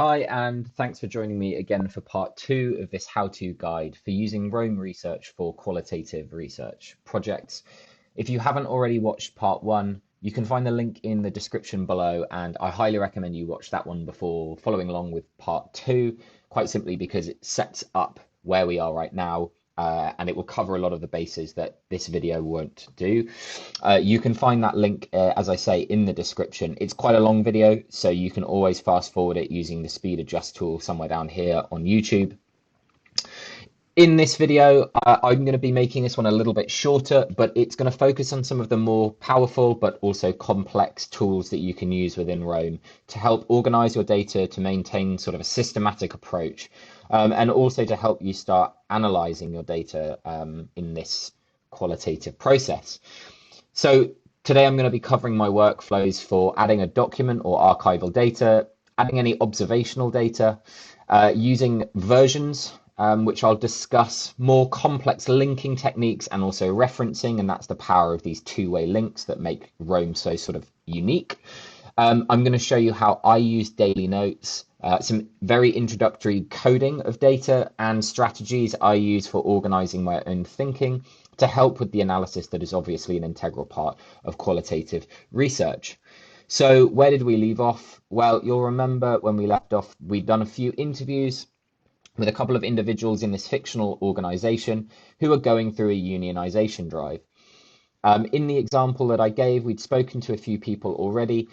Hi, and thanks for joining me again for part two of this how-to guide for using Rome research for qualitative research projects. If you haven't already watched part one, you can find the link in the description below, and I highly recommend you watch that one before following along with part two, quite simply because it sets up where we are right now, and it will cover a lot of the bases that this video won't do. You can find that link, as I say, in the description. It's quite a long video, so you can always fast forward it using the speed adjust tool somewhere down here on YouTube. In this video, I'm going to be making this one a little bit shorter, but it's going to focus on some of the more powerful but also complex tools that you can use within Rome to help organize your data, to maintain sort of a systematic approach, and also to help you start analyzing your data in this qualitative process. So today I'm going to be covering my workflows for adding a document or archival data, adding any observational data, using versions, which I'll discuss, more complex linking techniques and also referencing, and that's the power of these two-way links that make Rome so sort of unique. I'm going to show you how I use daily notes, some very introductory coding of data and strategies I use for organizing my own thinking to help with the analysis that is obviously an integral part of qualitative research. So where did we leave off? Well, you'll remember when we left off, we'd done a few interviews with a couple of individuals in this fictional organization who are going through a unionization drive. In the example that I gave, we'd spoken to a few people already,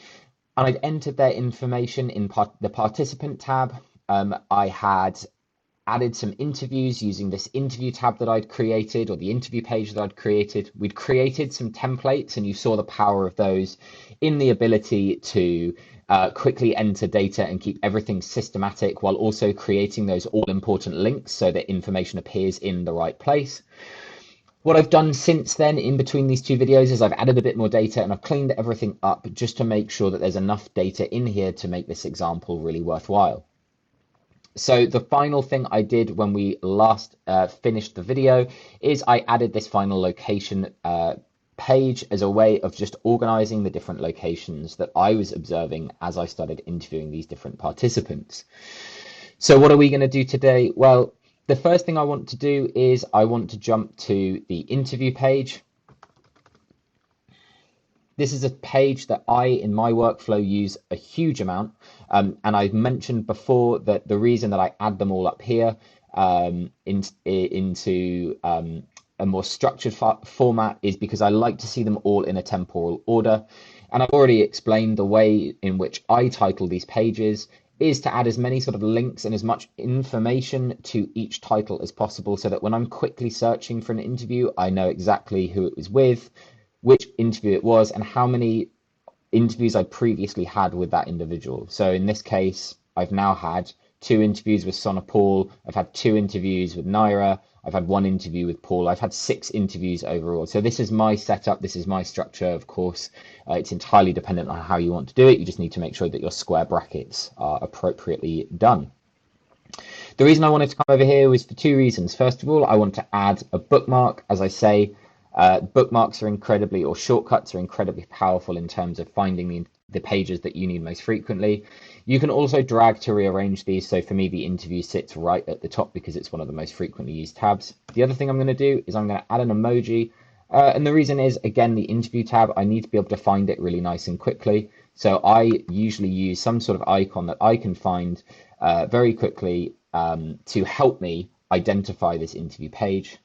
and I'd entered their information in the participant tab. I had added some interviews using this interview tab that I'd created, or the interview page that I'd created. We'd created some templates, and you saw the power of those in the ability to quickly enter data and keep everything systematic while also creating those all-important links so that information appears in the right place. What I've done since then in between these two videos is I've added a bit more data and I've cleaned everything up just to make sure that there's enough data in here to make this example really worthwhile. So the final thing I did when we last finished the video is I added this final location page as a way of just organizing the different locations that I was observing as I started interviewing these different participants. So what are we going to do today? Well, the first thing I want to do is I want to jump to the interview page. This is a page that I, in my workflow, use a huge amount. And I've mentioned before that the reason that I add them all up here into a more structured format is because I like to see them all in a temporal order. And I've already explained the way in which I title these pages is to add as many sort of links and as much information to each title as possible so that when I'm quickly searching for an interview, I know exactly who it was with, which interview it was, and how many interviews I previously had with that individual. So in this case, I've now had 2 interviews with Sona Paul, I've had 2 interviews with Naira, I've had 1 interview with Paul, I've had 6 interviews overall. So this is my setup, this is my structure, of course. It's entirely dependent on how you want to do it. You just need to make sure that your square brackets are appropriately done. The reason I wanted to come over here was for 2 reasons. First of all, I want to add a bookmark. As I say, bookmarks are incredibly, or shortcuts are incredibly powerful in terms of finding the pages that you need most frequently. You can also drag to rearrange these. So for me, the interview sits right at the top because it's one of the most frequently used tabs. The other thing I'm going to do is I'm going to add an emoji. And the reason is, again, the interview tab, I need to be able to find it really nice and quickly. So I usually use some sort of icon that I can find very quickly to help me identify this interview page.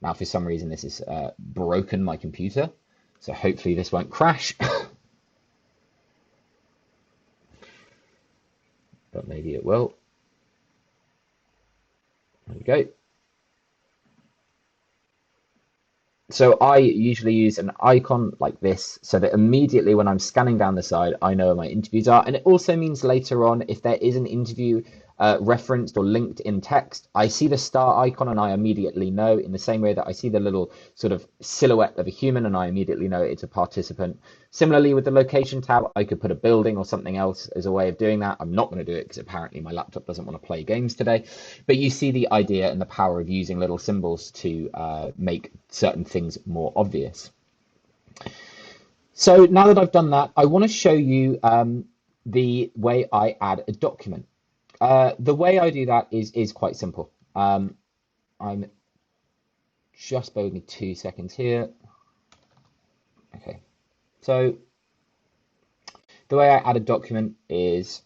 Now, for some reason, this is broken my computer, so hopefully this won't crash, but maybe it will. There we go. So I usually use an icon like this so that immediately when I'm scanning down the side, I know where my interviews are. And it also means later on, if there is an interview referenced or linked in text, I see the star icon and I immediately know, in the same way that I see the little sort of silhouette of a human and I immediately know it's a participant. Similarly, with the location tab, I could put a building or something else as a way of doing that. I'm not going to do it because apparently my laptop doesn't want to play games today. But you see the idea and the power of using little symbols to make certain things more obvious. So now that I've done that, I want to show you the way I add a document. The way I do that is quite simple. I'm just bear with me 2 seconds here. Okay, so the way I add a document is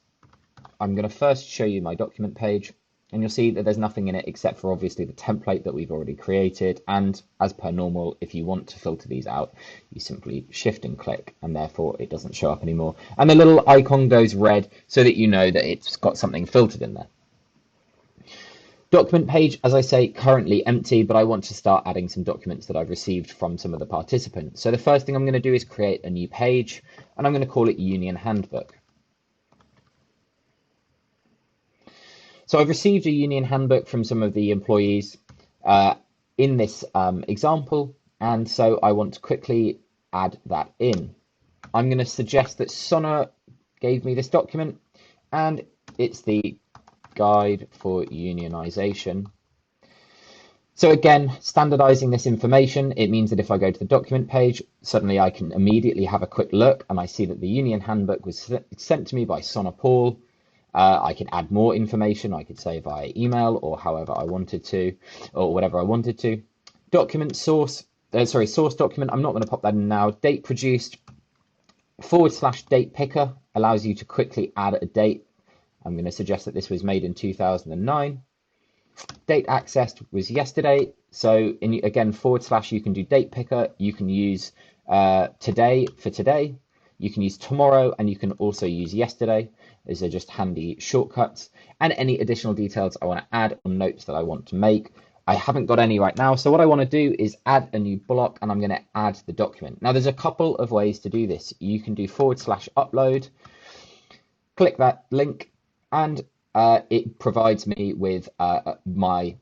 I'm going to first show you my document page, and you'll see that there's nothing in it except for obviously the template that we've already created. And as per normal, if you want to filter these out, you simply shift and click, and therefore it doesn't show up anymore. And the little icon goes red so that you know that it's got something filtered in there. Document page, as I say, currently empty, but I want to start adding some documents that I've received from some of the participants. So the first thing I'm going to do is create a new page, and I'm going to call it Union Handbook. So I've received a Union Handbook from some of the employees in this example, and so I want to quickly add that in. I'm going to suggest that Sonna gave me this document, and it's the Guide for Unionization. So again, standardizing this information, it means that if I go to the document page, suddenly I can immediately have a quick look, and I see that the Union Handbook was sent to me by Sonna Paul. I could add more information. I could say via email or however I wanted to, or whatever I wanted to. Document source, source document. I'm not going to pop that in now. Date produced / date picker allows you to quickly add a date. I'm going to suggest that this was made in 2009. Date accessed was yesterday. So again, / you can do date picker. You can use today for today. You can use tomorrow, and you can also use yesterday. These are just handy shortcuts. And any additional details I want to add or notes that I want to make. I haven't got any right now. So what I want to do is add a new block, and I'm going to add the document. Now, there's a couple of ways to do this. You can do / upload, click that link, and it provides me with my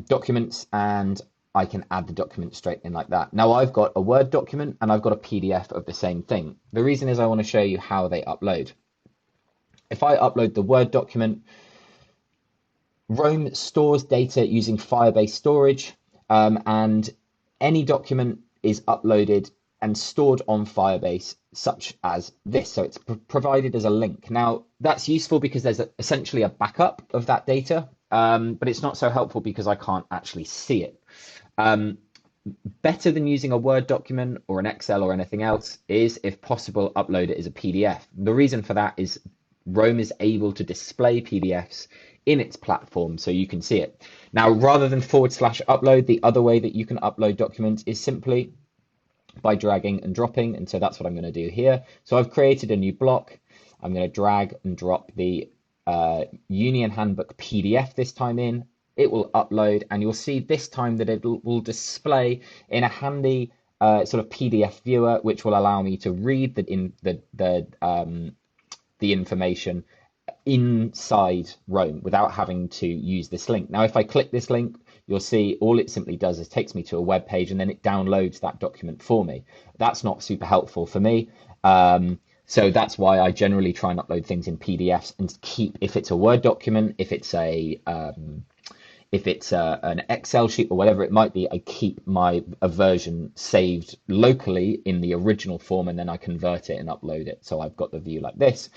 documents, and I can add the document straight in like that. Now I've got a Word document and I've got a PDF of the same thing. The reason is I want to show you how they upload. If I upload the Word document, Roam stores data using Firebase storage, and any document is uploaded and stored on Firebase such as this. So it's provided as a link. Now that's useful because there's essentially a backup of that data, but it's not so helpful because I can't actually see it. Better than using a Word document or an Excel or anything else is, if possible, upload it as a PDF. The reason for that is Roam is able to display PDFs in its platform so you can see it. Now, rather than / upload, the other way that you can upload documents is simply by dragging and dropping. And so that's what I'm going to do here. So I've created a new block. I'm going to drag and drop the Union Handbook PDF this time in. It will upload, and you'll see this time that it will display in a handy sort of PDF viewer, which will allow me to read the information inside Roam without having to use this link. Now, if I click this link, you'll see all it simply does is takes me to a web page, and then it downloads that document for me. That's not super helpful for me. So that's why I generally try and upload things in PDFs and keep, if it's a Word document, if it's an Excel sheet or whatever it might be, I keep a version saved locally in the original form, and then I convert it and upload it. So I've got the view like this.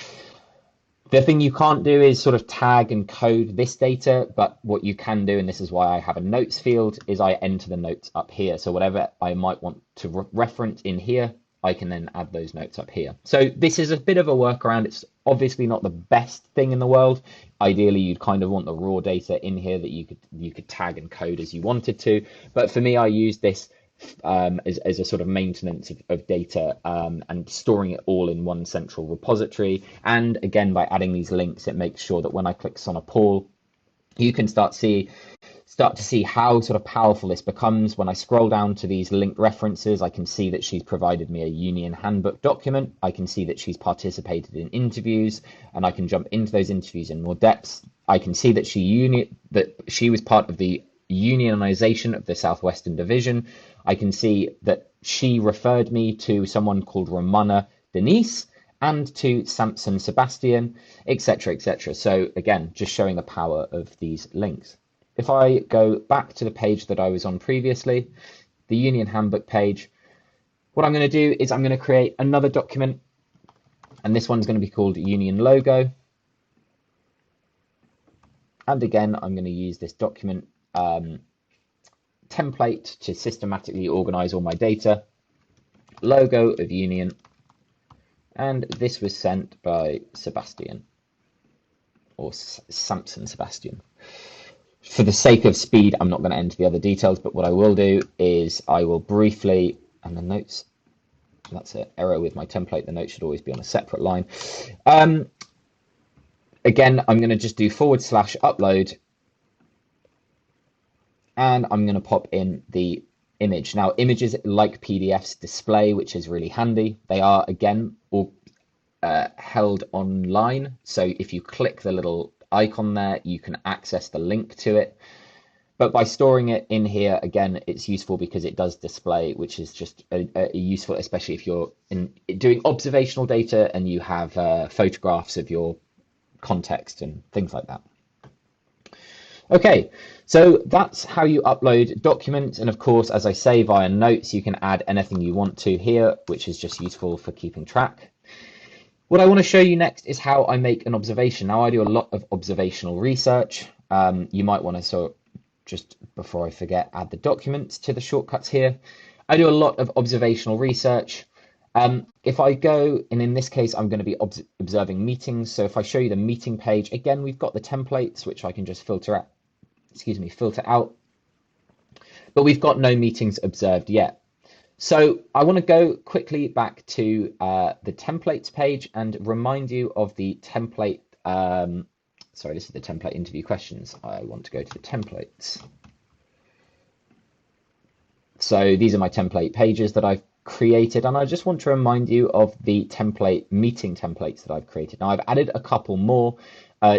The thing you can't do is sort of tag and code this data, but what you can do, and this is why I have a notes field, is I enter the notes up here. So whatever I might want to reference in here, I can then add those notes up here. So this is a bit of a workaround. It's obviously not the best thing in the world. Ideally, you'd kind of want the raw data in here that you could tag and code as you wanted to. But for me, I use this as a sort of maintenance of data and storing it all in one central repository. And again, by adding these links, it makes sure that when I click Sonna Paul, you can start to see how sort of powerful this becomes. When I scroll down to these linked references, I can see that she's provided me a Union Handbook document. I can see that she's participated in interviews, and I can jump into those interviews in more depth. I can see that she was part of the unionization of the Southwestern Division. I can see that she referred me to someone called Romana Denise and to Samson Sebastian, etc., etc. So again, just showing the power of these links. If I go back to the page that I was on previously, the Union Handbook page, what I'm going to do is I'm going to create another document, and this one's going to be called Union Logo. And again, I'm going to use this document template to systematically organize all my data. Logo of union. And this was sent by Sebastian, or Samson Sebastian. For the sake of speed, I'm not going to enter the other details, but what I will do is I will briefly, and the notes, that's an error with my template, the note should always be on a separate line. Again, I'm going to just do / upload, and I'm going to pop in the image. Now, images like PDFs display, which is really handy. They are, again, all held online. So if you click the little icon there, you can access the link to it. But by storing it in here, again, it's useful because it does display, which is just useful, especially if you're doing observational data and you have photographs of your context and things like that. Okay, so that's how you upload documents. And of course, as I say, via notes, you can add anything you want to here, which is just useful for keeping track. What I want to show you next is how I make an observation. Now, I do a lot of observational research. You might want to just before I forget, add the documents to the shortcuts here. I do a lot of observational research. If I go, and in this case, I'm going to be observing meetings. So if I show you the meeting page, again, we've got the templates, which I can just filter out. But we've got no meetings observed yet. So I want to go quickly back to the templates page and remind you of the template. Sorry, this is the template interview questions. I want to go to the templates. So these are my template pages that I've created, and I just want to remind you of the meeting templates that I've created. Now I've added a couple more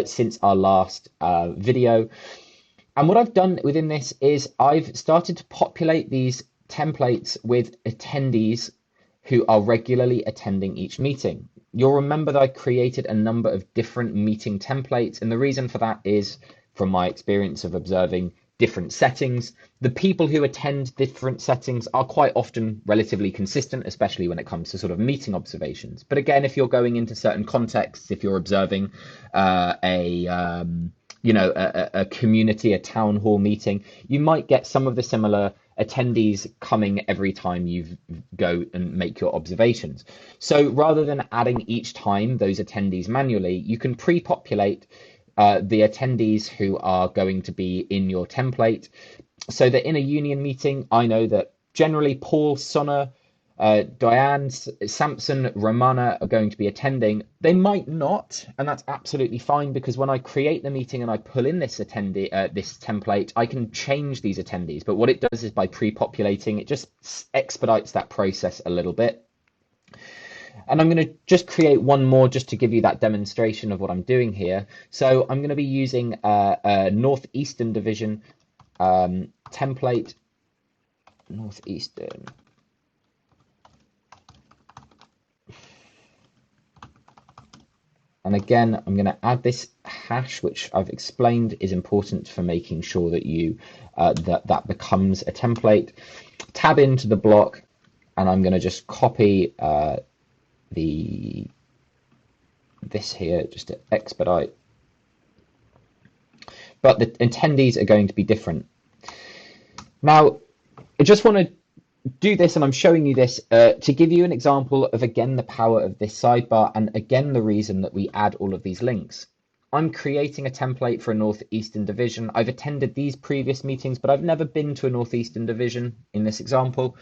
since our last video. And what I've done within this is I've started to populate these templates with attendees who are regularly attending each meeting. You'll remember that I created a number of different meeting templates, and the reason for that is from my experience of observing different settings. The people who attend different settings are quite often relatively consistent, especially when it comes to sort of meeting observations. But again, if you're going into certain contexts, if you're observing a community, a town hall meeting, you might get some of the similar attendees coming every time you go and make your observations. So rather than adding each time those attendees manually, you can pre-populate the attendees who are going to be in your template, so that in a union meeting, I know that generally Paul, Sonna, Diane, Samson, Romana are going to be attending. They might not, and that's absolutely fine, because when I create the meeting and I pull in this this template, I can change these attendees. But what it does is by pre-populating, it just expedites that process a little bit. And I'm going to just create one more just to give you that demonstration of what I'm doing here. So I'm going to be using a Northeastern Division template. Northeastern. And again, I'm going to add this hash, which I've explained is important for making sure that you that becomes a template. Tab into the block, and I'm going to just copy this here just to expedite. But the attendees are going to be different. Now, I just want to do this, and I'm showing you this to give you an example of, again, the power of this sidebar, and again, the reason that we add all of these links. I'm creating a template for a Northeastern Division. I've attended these previous meetings, but I've never been to a Northeastern Division in this example.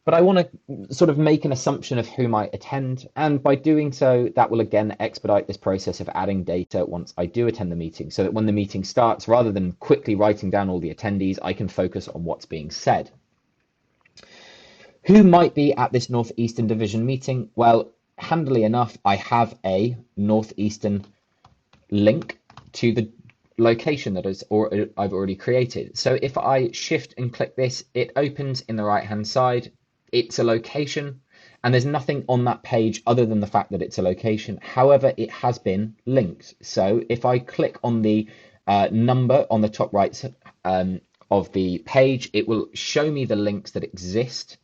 But I want to sort of make an assumption of who might attend, and by doing so, that will again expedite this process of adding data once I do attend the meeting, so that when the meeting starts, rather than quickly writing down all the attendees, I can focus on what's being said. Who might be at this Northeastern Division meeting? Well, handily enough, I have a Northeastern link to the location that I've already created. So if I shift and click this, it opens in the right-hand side. It's a location, and there's nothing on that page other than the fact that it's a location. However, it has been linked. So if I click on the number on the top right of the page, it will show me the links that exist.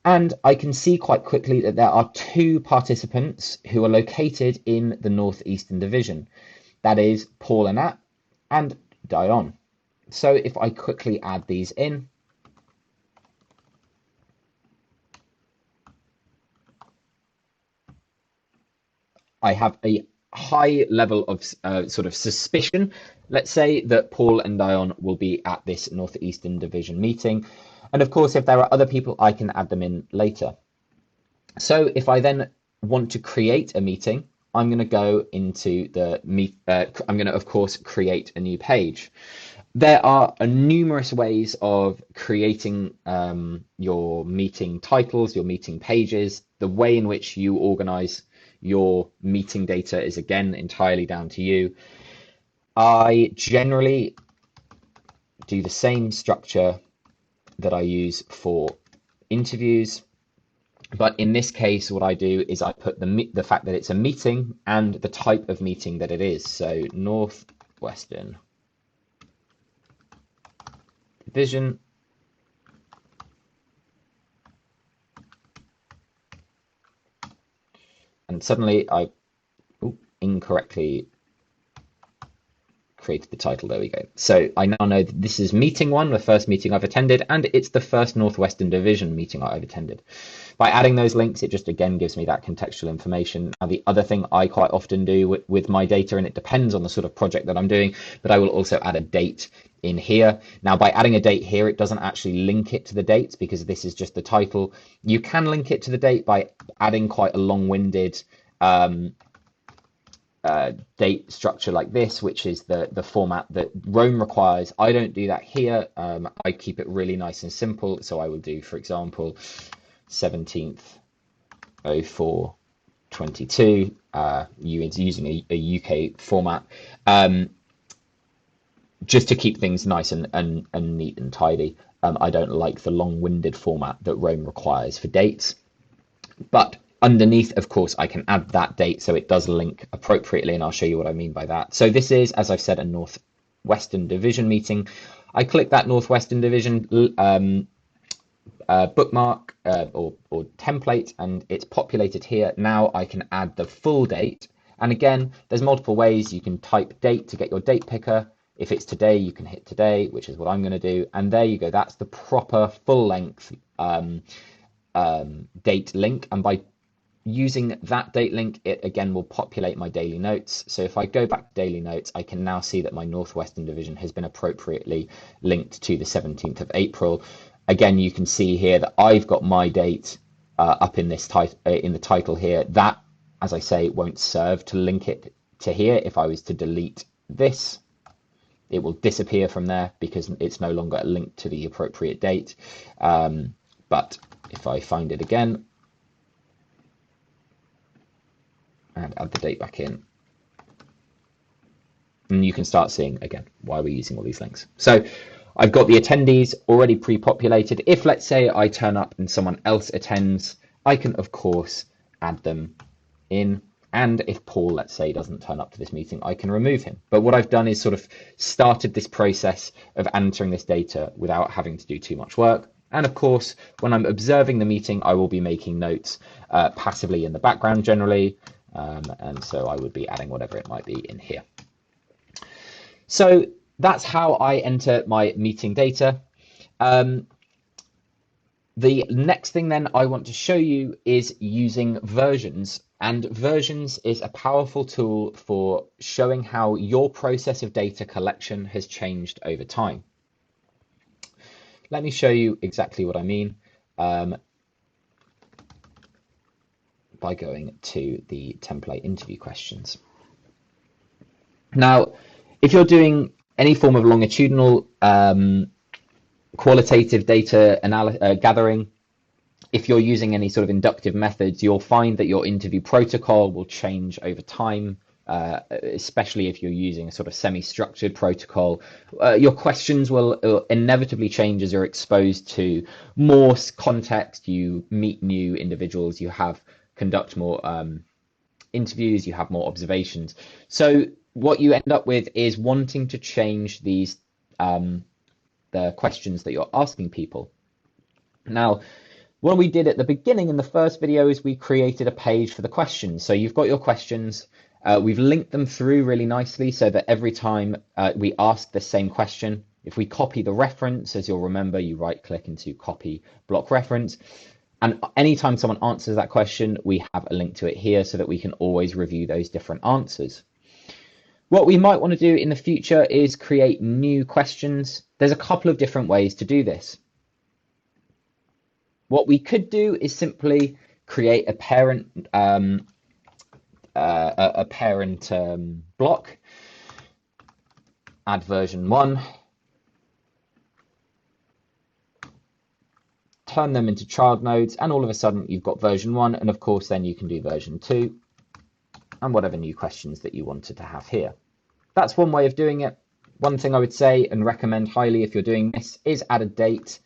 And I can see quite quickly that there are 2 participants who are located in the Northeastern Division. That is Paul and Nat. and die on. So if I quickly add these in, I have a high level of sort of suspicion, let's say, that Paul and Dion will be at this Northeastern Division meeting. And of course, if there are other people, I can add them in later. So if I then want to create a meeting, I'm going to go into the I'm going to, of course, create a new page. There are numerous ways of creating your meeting titles, your meeting pages. The way in which you organize your meeting data is, again, entirely down to you. I generally do the same structure that I use for interviews. But in this case, what I do is I put the fact that it's a meeting and the type of meeting that it is. So Northwestern Division. And suddenly I incorrectly created the title. There we go. So I now know that this is meeting one, the first meeting I've attended, and it's the first Northwestern Division meeting I've attended. By adding those links, it just again gives me that contextual information. Now, the other thing I quite often do with my data, and it depends on the sort of project that I'm doing, but I will also add a date in here. Now, by adding a date here, it doesn't actually link it to the dates because this is just the title. You can link it to the date by adding quite a long-winded date structure like this, which is the format that Rome requires. I don't do that here. I keep it really nice and simple. So I will do, for example, 17th 04 22 using a UK format, just to keep things nice and neat and tidy. I don't like the long-winded format that Rome requires for dates, but underneath, of course, I can add that date so it does link appropriately, and I'll show you what I mean by that. So this is, as I've said, a Northwestern Division meeting. I click that Northwestern Division bookmark or template, and it's populated here. Now I can add the full date. And again, there's multiple ways. You can type date to get your date picker. If it's today, you can hit today, which is what I'm going to do. And there you go. That's the proper full length date link. And by using that date link, it again will populate my daily notes. So if I go back to daily notes, I can now see that my Northwestern Division has been appropriately linked to the 17th of April. Again, you can see here that I've got my date up in this in the title here. That, as I say, won't serve to link it to here. If I was to delete this, it will disappear from there because it's no longer linked to the appropriate date. But if I find it again and add the date back in, and you can start seeing again why we're using all these links. So I've got the attendees already pre-populated. If, let's say, I turn up and someone else attends, I can, of course, add them in. And if Paul, let's say, doesn't turn up to this meeting, I can remove him. But what I've done is sort of started this process of entering this data without having to do too much work. And of course, when I'm observing the meeting, I will be making notes passively in the background generally. And so I would be adding whatever it might be in here. So that's how I enter my meeting data. The next thing then I want to show you is using versions. And versions is a powerful tool for showing how your process of data collection has changed over time. Let me show you exactly what I mean by going to the template interview questions. Now, if you're doing any form of longitudinal qualitative data gathering, if you're using any sort of inductive methods, you'll find that your interview protocol will change over time, especially if you're using a sort of semi-structured protocol. Your questions will inevitably change as you're exposed to more context, you meet new individuals, you conduct more interviews, you have more observations. So what you end up with is wanting to change these the questions that you're asking people. Now, what we did at the beginning in the first video is we created a page for the questions. So you've got your questions, We've linked them through really nicely so that every time we ask the same question, if we copy the reference, as you'll remember, you right click into copy block reference. And anytime someone answers that question, we have a link to it here so that we can always review those different answers. What we might want to do in the future is create new questions. There's a couple of different ways to do this. What we could do is simply create a parent block, add version 1, turn them into child nodes, and all of a sudden you've got version 1, and of course then you can do version 2 and whatever new questions that you wanted to have here. That's one way of doing it. One thing I would say and recommend highly if you're doing this is add a date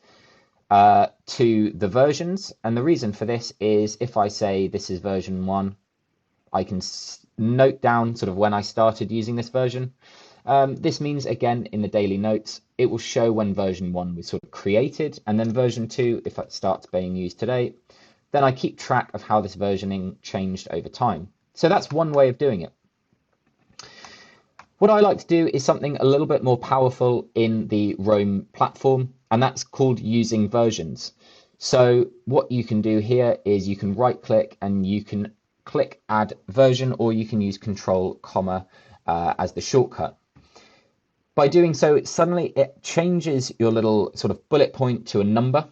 to the versions, and the reason for this is if I say this is version 1, I can note down sort of when I started using this version. This means, again, in the daily notes, it will show when version 1 was sort of created, and then version 2, if it starts being used today, then I keep track of how this versioning changed over time. So that's one way of doing it. What I like to do is something a little bit more powerful in the Roam platform, and that's called using versions. So what you can do here is you can right click and you can click add version, or you can use control comma as the shortcut. By doing so, suddenly it changes your little sort of bullet point to a number,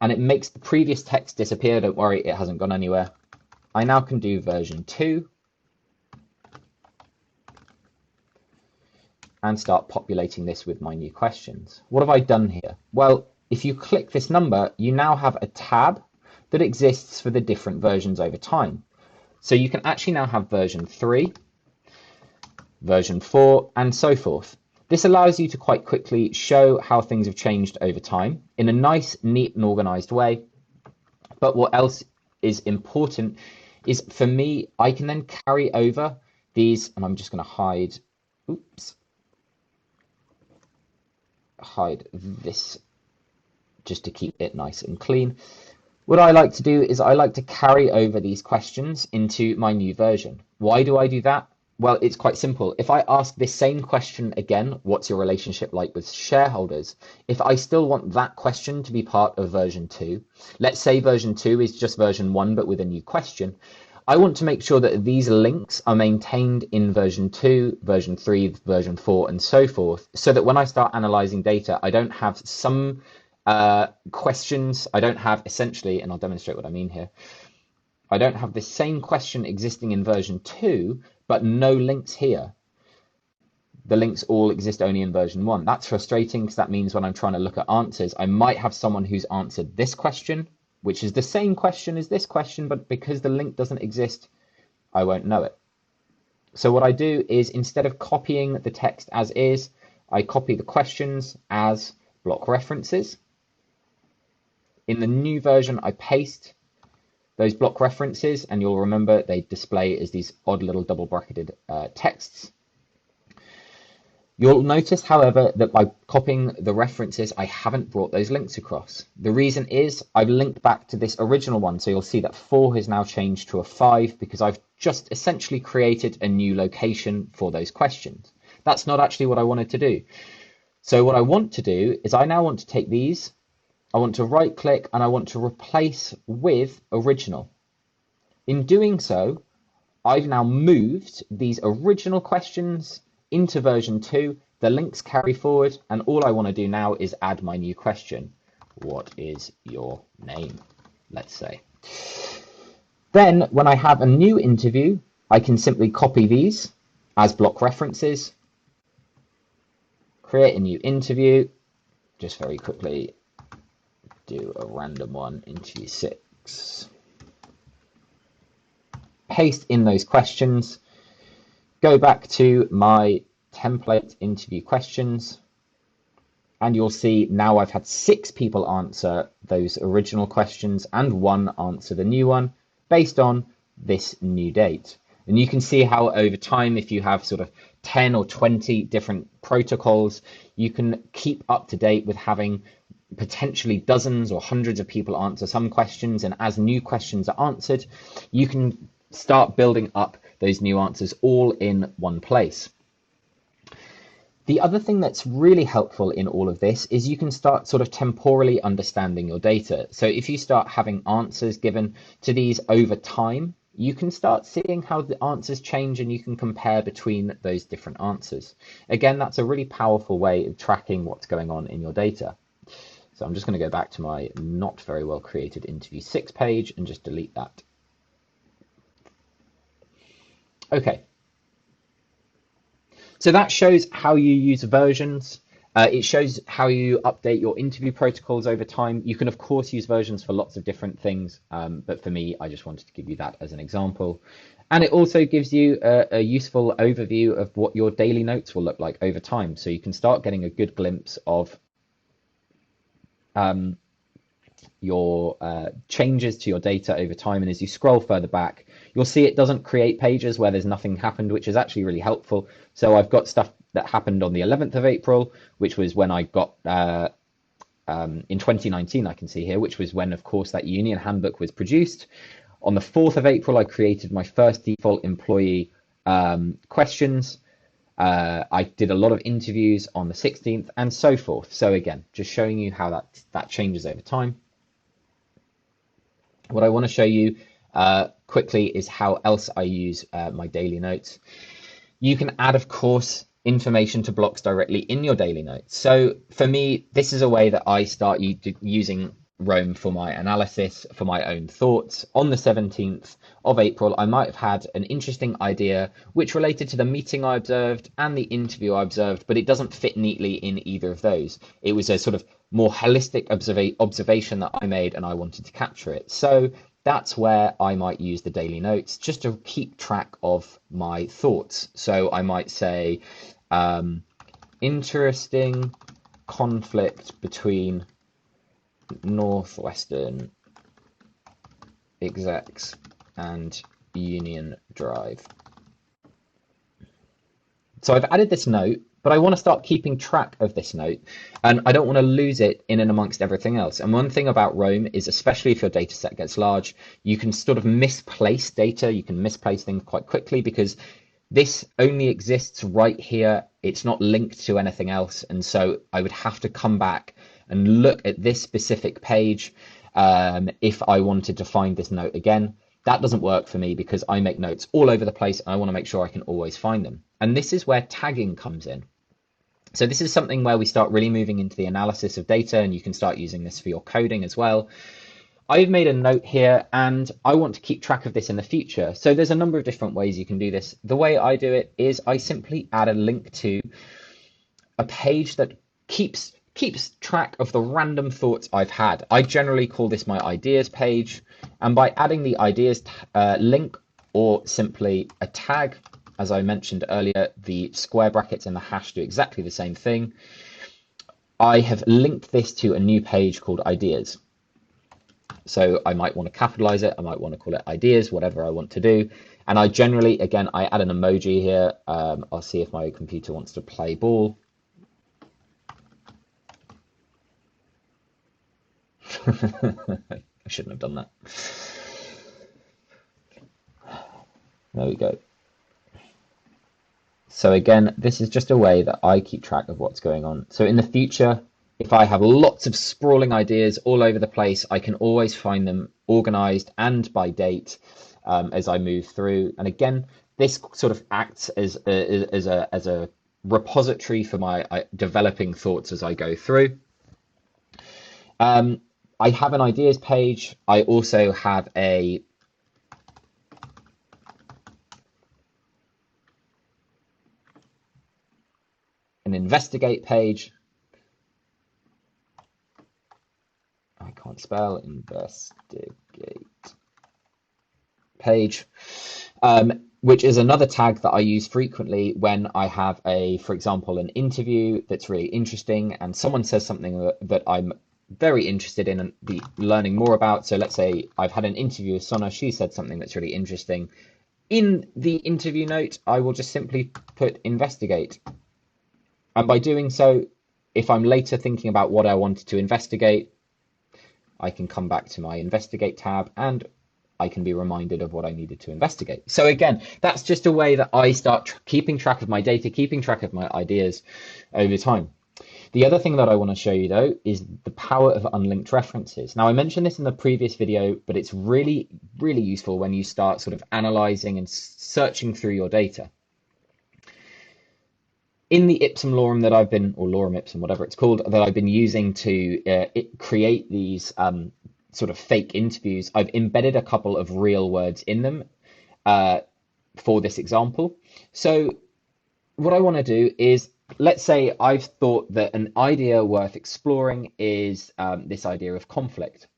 and it makes the previous text disappear. Don't worry, it hasn't gone anywhere. I now can do version 2 and start populating this with my new questions. What have I done here? Well, if you click this number, you now have a tab that exists for the different versions over time. So you can actually now have version 3, version 4, and so forth. This allows you to quite quickly show how things have changed over time in a nice, neat, and organized way. But what else is important is, for me, I can then carry over these, and I'm just going to hide this just to keep it nice and clean. What I like to do is I like to carry over these questions into my new version. Why do I do that? Well, it's quite simple. If I ask this same question again, what's your relationship like with shareholders? If I still want that question to be part of version 2, let's say version 2 is just version 1 but with a new question, I want to make sure that these links are maintained in version 2, version 3, version 4, and so forth, so that when I start analyzing data, I don't have some questions, I don't have essentially, and I'll demonstrate what I mean here, I don't have the same question existing in version 2, but no links here. The links all exist only in version 1. That's frustrating, because that means when I'm trying to look at answers, I might have someone who's answered this question, which is the same question as this question, but because the link doesn't exist, I won't know it. So what I do is, instead of copying the text as is, I copy the questions as block references. In the new version, I paste those block references, and you'll remember they display as these odd little double bracketed texts. You'll notice, however, that by copying the references, I haven't brought those links across. The reason is I've linked back to this original one. So you'll see that 4 has now changed to a 5 because I've just essentially created a new location for those questions. That's not actually what I wanted to do. So what I want to do is I now want to take these, I want to right click, and I want to replace with original. In doing so, I've now moved these original questions into version 2, the links carry forward, and all I want to do now is add my new question. What is your name? Let's say. Then when I have a new interview, I can simply copy these as block references, create a new interview, just very quickly do a random one, interview 6, paste in those questions, go back to my template interview questions, and you'll see now I've had 6 people answer those original questions and 1 answer the new one based on this new date. And you can see how over time, if you have sort of 10 or 20 different protocols, you can keep up to date with having potentially dozens or hundreds of people answer some questions, and as new questions are answered, you can start building up those new answers all in one place. The other thing that's really helpful in all of this is you can start sort of temporally understanding your data. So if you start having answers given to these over time, you can start seeing how the answers change and you can compare between those different answers. Again, that's a really powerful way of tracking what's going on in your data. So I'm just going to go back to my not very well created interview 6 page and just delete that. Okay. So that shows how you use versions. It shows how you update your interview protocols over time. You can, of course, use versions for lots of different things, but for me, I just wanted to give you that as an example. And it also gives you a useful overview of what your daily notes will look like over time. So you can start getting a good glimpse of your changes to your data over time. And as you scroll further back, you'll see it doesn't create pages where there's nothing happened, which is actually really helpful. So I've got stuff that happened on the 11th of April, which was when I got in 2019, I can see here, which was when, of course, that union handbook was produced. On the 4th of April, I created my first default employee questions. I did a lot of interviews on the 16th and so forth. So again, just showing you how that changes over time. What I want to show you quickly is how else I use my daily notes. You can add, of course, information to blocks directly in your daily notes. So for me, this is a way that I start using Roam for my analysis, for my own thoughts. On the 17th of April, I might have had an interesting idea which related to the meeting I observed and the interview I observed, but it doesn't fit neatly in either of those. It was a sort of more holistic observation that I made and I wanted to capture it. So that's where I might use the daily notes just to keep track of my thoughts. So I might say, interesting conflict between Northwestern execs and Union Drive. So I've added this note, but I want to start keeping track of this note and I don't want to lose it in and amongst everything else. And one thing about Roam is, especially if your data set gets large, you can sort of misplace data. You can misplace things quite quickly because this only exists right here. It's not linked to anything else. And so I would have to come back and look at this specific page if I wanted to find this note again. That doesn't work for me because I make notes all over the place and I want to make sure I can always find them. And this is where tagging comes in. So this is something where we start really moving into the analysis of data, and you can start using this for your coding as well. I've made a note here and I want to keep track of this in the future. So there's a number of different ways you can do this. The way I do it is I simply add a link to a page that keeps track of the random thoughts I've had. I generally call this my ideas page. And by adding the ideas link or simply a tag, as I mentioned earlier, the square brackets and the hash do exactly the same thing. I have linked this to a new page called ideas. So I might want to capitalize it. I might want to call it ideas, whatever I want to do. And I generally, again, I add an emoji here. I'll see if my computer wants to play ball. I shouldn't have done that. There we go. So again, this is just a way that I keep track of what's going on. So in the future, if I have lots of sprawling ideas all over the place, I can always find them organized and by date as I move through. And again, this sort of acts as a repository for my developing thoughts as I go through. I have an ideas page. I also have an investigate page. I can't spell investigate page, which is another tag that I use frequently when I have for example, an interview that's really interesting and someone says something that I'm very interested in and be learning more about. So let's say I've had an interview with Sona, she said something that's really interesting. In the interview note, I will just simply put investigate. And by doing so, if I'm later thinking about what I wanted to investigate, I can come back to my investigate tab and I can be reminded of what I needed to investigate. So again, that's just a way that I start keeping track of my data, keeping track of my ideas over time. The other thing that I want to show you though is the power of unlinked references. Now I mentioned this in the previous video, but it's really, really useful when you start sort of analyzing and searching through your data. In the Ipsum lorem that I've been, or lorem ipsum, whatever it's called, that I've been using to create these sort of fake interviews, I've embedded a couple of real words in them for this example. So what I want to do is, let's say I've thought that an idea worth exploring is this idea of conflict.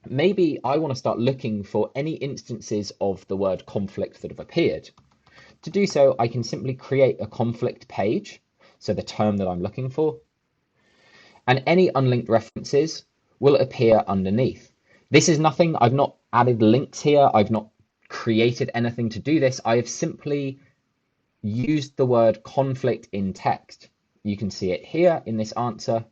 Maybe I want to start looking for any instances of the word conflict that have appeared. To do so, I can simply create a conflict page, so the term that I'm looking for, and any unlinked references will appear underneath. This is nothing, I've not added links here, I've not created anything to do this, I have simply used the word conflict in text. You can see it here in this answer,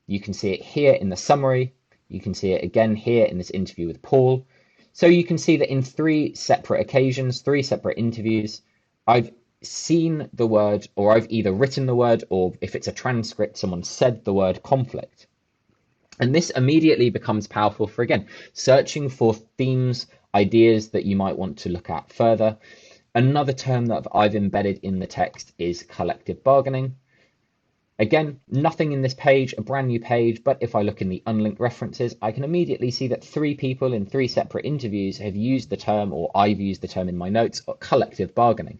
you can see it here in the summary, you can see it again here in this interview with Paul. So you can see that in 3 separate occasions, 3 separate interviews, I've seen the word, or I've either written the word, or if it's a transcript, someone said the word conflict. And this immediately becomes powerful for, again, searching for themes, ideas that you might want to look at further. Another term that I've embedded in the text is collective bargaining. Again, nothing in this page, a brand new page, but if I look in the unlinked references, I can immediately see that 3 people in 3 separate interviews have used the term, or I've used the term in my notes, collective bargaining.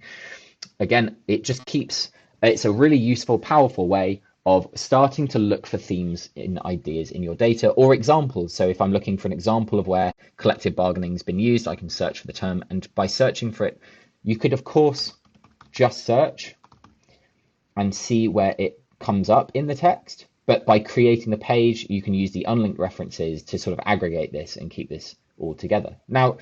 Again, it just keeps, it's a really useful, powerful way of starting to look for themes in ideas in your data, or examples. So if I'm looking for an example of where collective bargaining has been used, I can search for the term, and by searching for it, you could of course just search and see where it comes up in the text, but by creating the page, you can use the unlinked references to sort of aggregate this and keep this all together. Now,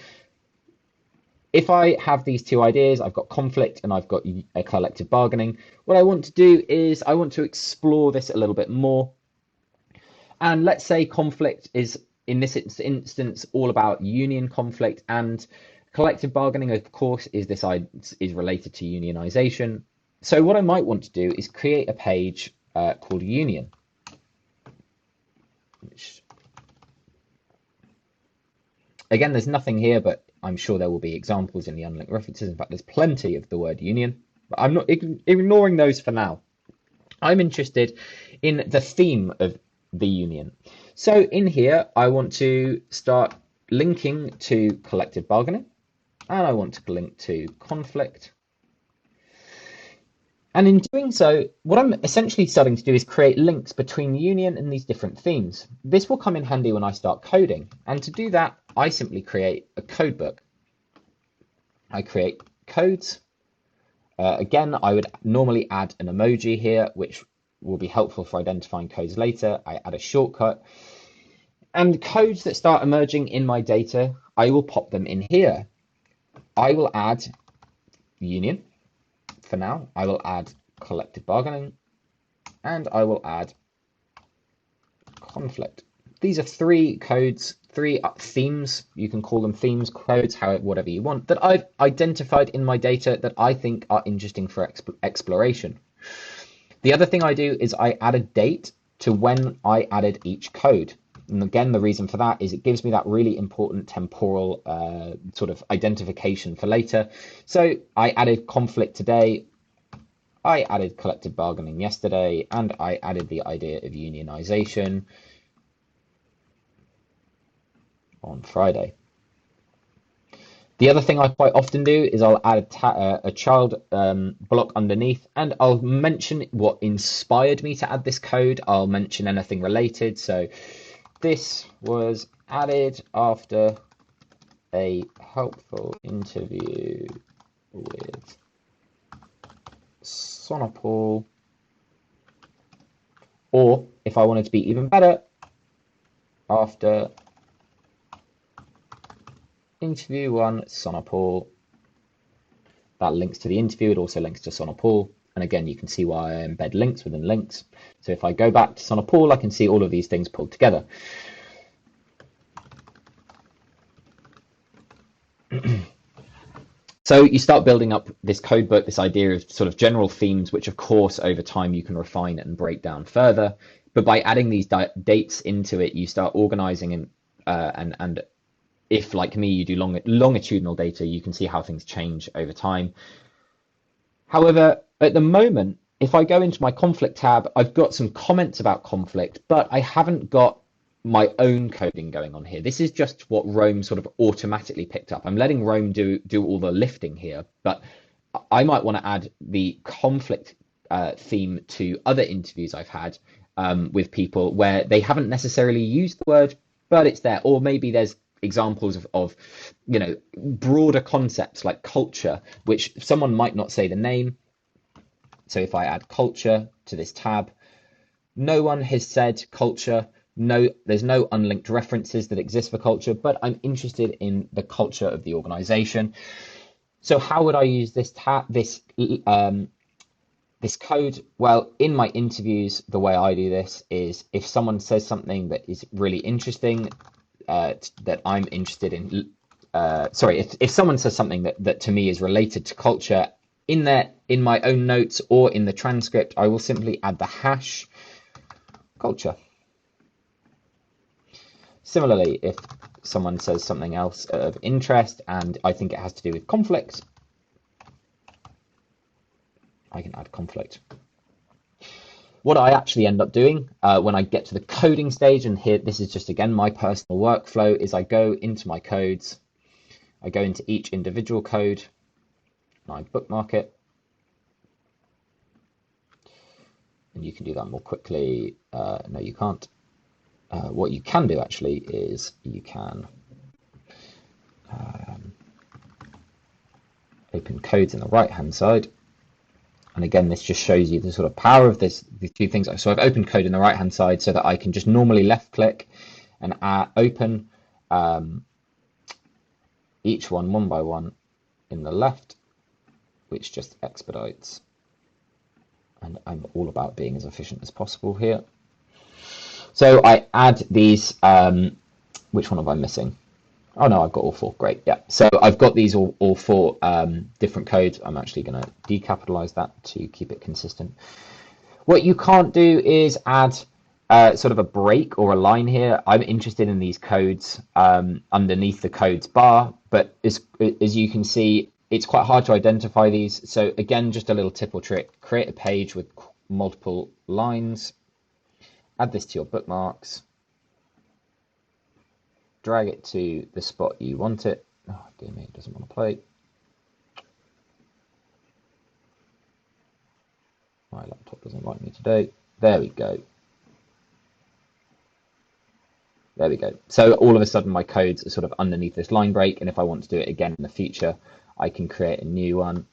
if I have these 2 ideas, I've got conflict and I've got a collective bargaining, what I want to do is I want to explore this a little bit more. And let's say conflict is, in this instance, all about union conflict, and collective bargaining, of course, is related to unionization. So what I might want to do is create a page called union. Again, there's nothing here, but I'm sure there will be examples in the unlinked references. In fact, there's plenty of the word union, but I'm not ignoring those for now. I'm interested in the theme of the union. So in here, I want to start linking to collective bargaining, and I want to link to conflict. And in doing so, what I'm essentially starting to do is create links between the union and these different themes. This will come in handy when I start coding. And to do that, I simply create a code book. I create codes. Again, I would normally add an emoji here, which will be helpful for identifying codes later. I add a shortcut. And codes that start emerging in my data, I will pop them in here. I will add union. For now, I will add collective bargaining, and I will add conflict. These are 3 codes, 3 themes, you can call them themes, codes, whatever you want, that I've identified in my data that I think are interesting for exploration. The other thing I do is I add a date to when I added each code. And again, the reason for that is it gives me that really important temporal sort of identification for later. So I added conflict today, I added collective bargaining yesterday, and I added the idea of unionization on Friday. The other thing I quite often do is I'll add a child block underneath, and I'll mention what inspired me to add this code. I'll mention anything related. So this was added after a helpful interview with Sonopol, or if I wanted to be even better, after interview 1 Sonopol. That links to the interview, it also links to Sonopol, and again you can see why I embed links within links. So if I go back to Sonopol, I can see all of these things pulled together. So you start building up this code book, this idea of sort of general themes, which of course over time you can refine and break down further. But by adding these dates into it, you start organizing and if like me, you do longitudinal data, you can see how things change over time. However, at the moment, if I go into my conflict tab, I've got some comments about conflict, but I haven't got my own coding going on here. This is just what Rome sort of automatically picked up. I'm letting Rome do all the lifting here, but I might want to add the conflict theme to other interviews I've had with people where they haven't necessarily used the word, but it's there. Or maybe there's examples of broader concepts like culture, which someone might not say the name. So if I add culture to this tab, no one has said culture. No, there's no unlinked references that exist for culture, but I'm interested in the culture of the organization. So how would I use this this code? Well, in my interviews, the way I do this is if someone says something that is really interesting, that I'm interested in, if someone says something that to me is related to culture, in my own notes or in the transcript, I will simply add the hash culture. Similarly, if someone says something else of interest and I think it has to do with conflict, I can add conflict. What I actually end up doing when I get to the coding stage, and here this is just again my personal workflow, is I go into my codes, I go into each individual code, and I bookmark it. And you can do that more quickly. No, you can't. What you can do actually is you can open codes in the right hand side. And again, this just shows you the sort of power of these two things. So I've opened code in the right hand side so that I can just normally left click and open each one by one in the left, which just expedites. And I'm all about being as efficient as possible here. So I add these, which one am I missing? Oh no, I've got all four, great, yeah. So I've got these all four different codes. I'm actually gonna decapitalize that to keep it consistent. What you can't do is add sort of a break or a line here. I'm interested in these codes underneath the codes bar, but as you can see, it's quite hard to identify these. So again, just a little tip or trick, create a page with multiple lines, add this to your bookmarks, drag it to the spot you want it. Oh, dear me, it doesn't want to play. My laptop doesn't like me today. There we go. There we go. So all of a sudden my codes are sort of underneath this line break, and if I want to do it again in the future, I can create a new one.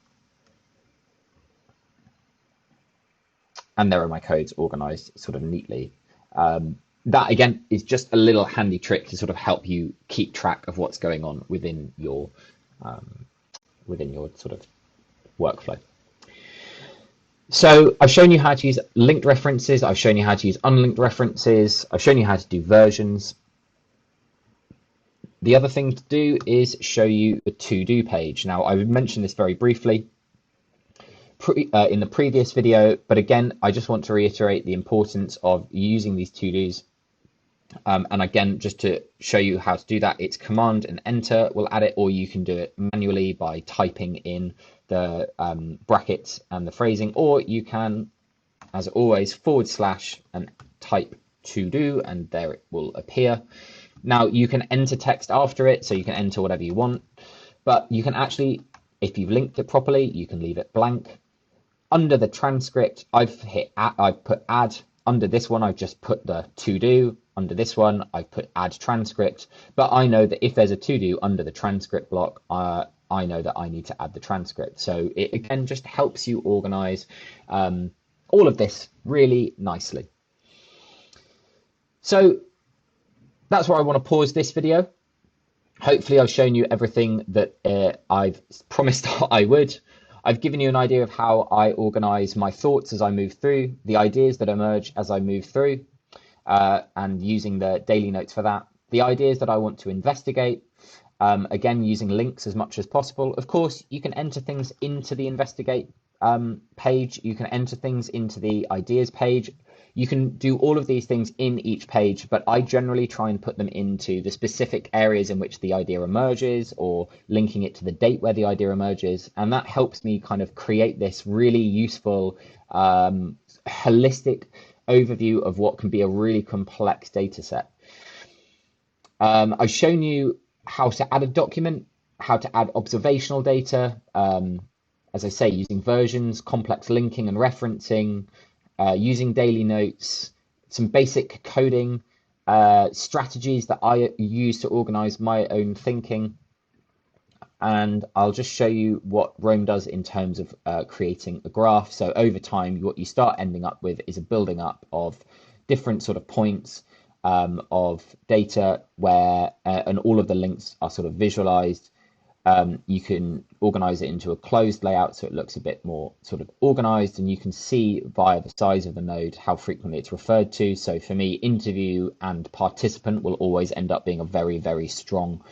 And there are my codes organized sort of neatly. That again is just a little handy trick to sort of help you keep track of what's going on within your sort of workflow. So I've shown you how to use linked references. I've shown you how to use unlinked references. I've shown you how to do versions. The other thing to do is show you the to-do page. Now, I mentioned this very briefly in the previous video, but again, I just want to reiterate the importance of using these to-dos. And again, just to show you how to do that, it's Command and Enter will add it, or you can do it manually by typing in the brackets and the phrasing, or you can, as always, / and type to do, and there it will appear. Now you can enter text after it, so you can enter whatever you want, but you can actually, if you've linked it properly, you can leave it blank. Under the transcript, I've put add. Under this one, I've just put the to do. Under this one, I put add transcript, but I know that if there's a to do under the transcript block, I know that I need to add the transcript. So it again just helps you organize all of this really nicely. So that's where I want to pause this video. Hopefully I've shown you everything that I've promised I would. I've given you an idea of how I organize my thoughts as I move through, the ideas that emerge as I move through, and using the daily notes for that, the ideas that I want to investigate, Again, using links as much as possible. Of course, you can enter things into the investigate page. You can enter things into the ideas page. You can do all of these things in each page, but I generally try and put them into the specific areas in which the idea emerges, or linking it to the date where the idea emerges. And that helps me kind of create this really useful, holistic overview of what can be a really complex data set. I've shown you how to add a document, how to add observational data, as I say, using versions, complex linking and referencing, using daily notes, some basic coding, strategies that I use to organize my own thinking. And I'll just show you what Rome does in terms of creating a graph. So over time, what you start ending up with is a building up of different sort of points of data where, and all of the links are sort of visualized. You can organize it into a closed layout so it looks a bit more sort of organized, and you can see via the size of the node how frequently it's referred to. So for me, interview and participant will always end up being a very, very strong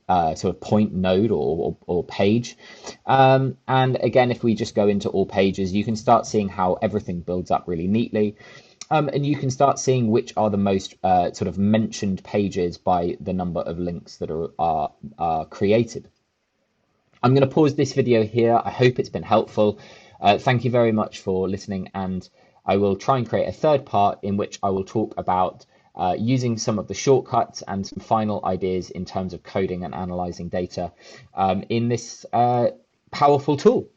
sort of point node or page. And again, if we just go into all pages, you can start seeing how everything builds up really neatly. And you can start seeing which are the most sort of mentioned pages by the number of links that are created. I'm going to pause this video here. I hope it's been helpful. Thank you very much for listening, and I will try and create a third part in which I will talk about using some of the shortcuts and some final ideas in terms of coding and analyzing data in this powerful tool.